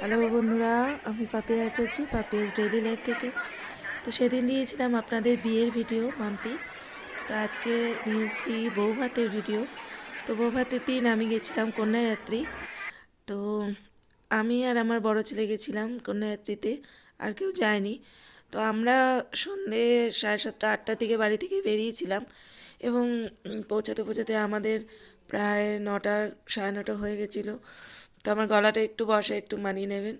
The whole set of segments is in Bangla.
হ্যালো বন্ধুরা, আমি পাপিয়া আচার্য, পাপিয়াস ডেইলি লাইফ থেকে। তো সেদিন দিয়েছিলাম আপনাদের বিয়ের ভিডিও মাম্পি। তো আজকে নিয়ে এসেছি বউ ভাতের ভিডিও। তো বউ ভাতের দিন আমি গেছিলাম কন্যাযাত্রী। তো আমি আর আমার বড় ছেলে গেছিলাম কন্যাযাত্রীতে, আর কেউ যায়নি। তো আমরা সন্ধে 7:30 8টার দিকে বাড়ি থেকে বেরিয়েছিলাম এবং পৌঁছাতে পৌঁছাতে আমাদের প্রায় 9টা 9:30 হয়ে গেছিলো। তো আমার গলাটা একটু বসে, একটু মানিয়ে নেবেন।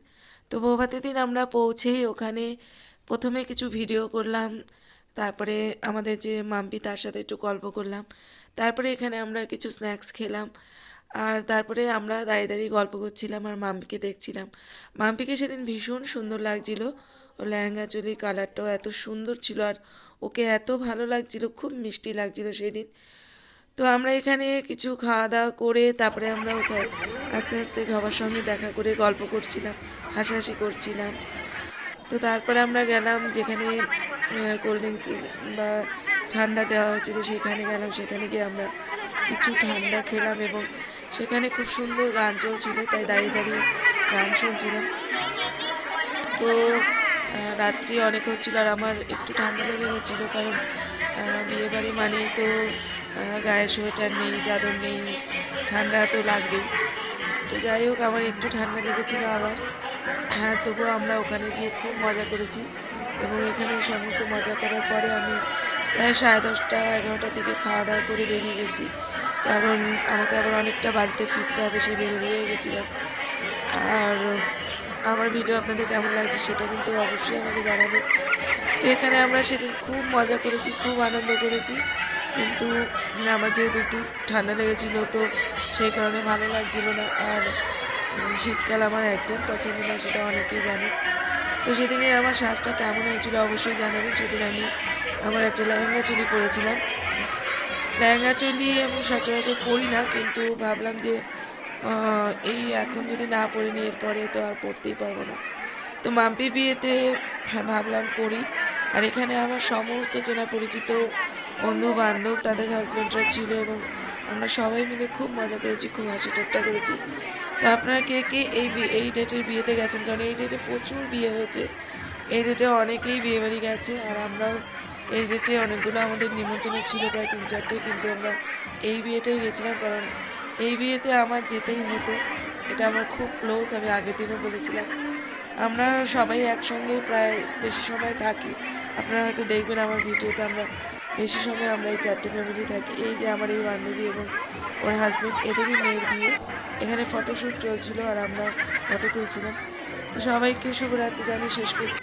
তো বৌভাতের দিন আমরা পৌঁছেই ওখানে প্রথমে কিছু ভিডিও করলাম, তারপরে আমাদের যে মাম্পি তার সাথে একটু গল্প করলাম, তারপরে এখানে আমরা কিছু স্ন্যাক্স খেলাম, আর তারপরে আমরা দাঁড়িয়ে দাঁড়িয়ে গল্প করছিলাম আর মাম্পিকে দেখছিলাম। মাম্পিকে সেদিন ভীষণ সুন্দর লাগছিল, ও লেহেঙ্গা চুলির কালারটাও এত সুন্দর ছিল আর ওকে এত ভালো লাগছিল, খুব মিষ্টি লাগছিল সেদিন। তো আমরা এখানে কিছু খাওয়া দাওয়া করে তারপরে আমরা ওখানে আস্তে আস্তে সবার সঙ্গে দেখা করে গল্প করছিলাম, হাসাহাসি করছিলাম। তো তারপরে আমরা গেলাম যেখানে কোল্ড ড্রিঙ্কস বা ঠান্ডা দেওয়া হচ্ছিল সেখানে গেলাম। সেখানে গিয়ে আমরা কিছু ঠান্ডা খেলাম এবং সেখানে খুব সুন্দর গান চলছিল, তাই দাঁড়িয়ে দাঁড়িয়ে গান শুনছিলাম। তো রাত্রি অনেক হচ্ছিল আর আমার একটু ঠান্ডা লেগে গেছিলো, কারণ বিয়েবাড়ি মানেই তো গায়ে সোয়েটার নেই, চাদর নেই, ঠান্ডা তো লাগবেই। তো যাই হোক, আমার একটু ঠান্ডা লেগেছিলো আবার। হ্যাঁ, তবুও আমরা ওখানে গিয়ে খুব মজা করেছি এবং এখানে সমস্ত মজা করার পরে আমি প্রায় 10:30 11টার দিকে খাওয়া দাওয়া করে বেরিয়ে গেছি, কারণ আমাকে আবার অনেকটা বাড়িতে ফিরতে হবে, সেই বেরিয়ে গেছিলাম। আর আমার ভিডিও আপনাদের কেমন লাগছে সেটা কিন্তু অবশ্যই আমাকে জানাবেন। তো এখানে আমরা সেদিন খুব মজা করেছি, খুব আনন্দ করেছি, কিন্তু আমার যেহেতু একটু ঠান্ডা লেগেছিলো তো সেই কারণে ভালো লাগছিল না। আর শীতকাল আমার একদম পছন্দ না, সেটা অনেকেই জানে। তো সেদিনে আমার সাজটা কেমন হয়েছিল অবশ্যই জানাবেন। সেদিন আমি আমার একটা লেহেঙ্গা চুলি পরেছিলাম। লেহেঙ্গা চুলি আমি সচরাচর পরি না, কিন্তু ভাবলাম যে এই এখন যদি না পরি নি এরপরে তো আর পরতেই পারবো না। তো মাম্পির বিয়েতে ভাবলাম পরি। আর এখানে আমার সমস্ত চেনা পরিচিত বন্ধু বান্ধব তাদের হাজব্যান্ডরা ছিল এবং আমরা সবাই মিলে খুব মজা করেছি, খুব হাসি ঠাট্টা করেছি। তো আপনারা কে কে এই ডেটের বিয়েতে গেছেন? কারণ এই ডেটে প্রচুর বিয়ে হয়েছে, এই ডেটে অনেকেই বিয়েবাড়ি গেছে, আর আমরাও এই ডেটে অনেকগুলো আমাদের নিমন্ত্রণ ছিল, প্রায় 3-4টে, কিন্তু আমরা এই বিয়েটাই গেছিলাম কারণ এই বিয়েতে আমার যেতেই হতো। এটা আমার খুব ক্লোজ, আমি আগের দিনও বলেছিলাম। আমরা সবাই একসঙ্গে প্রায় বেশি সময় থাকি, আপনারা হয়তো দেখবেন আমার ভিডিওতে আমরা বেশি সময় আমরা এই 4টে ফ্যামিলি থাকি। এই যে আমার এই বান্ধবী এবং ওর হাজব্যান্ড, এদেরই মেয়ের বিয়ে। এখানে ফটোশ্যুট চলছিল আর আমরা ফটো তুলছিলাম। তো সবাইকে শুভরাত্রি জানিয়ে শেষ করছি।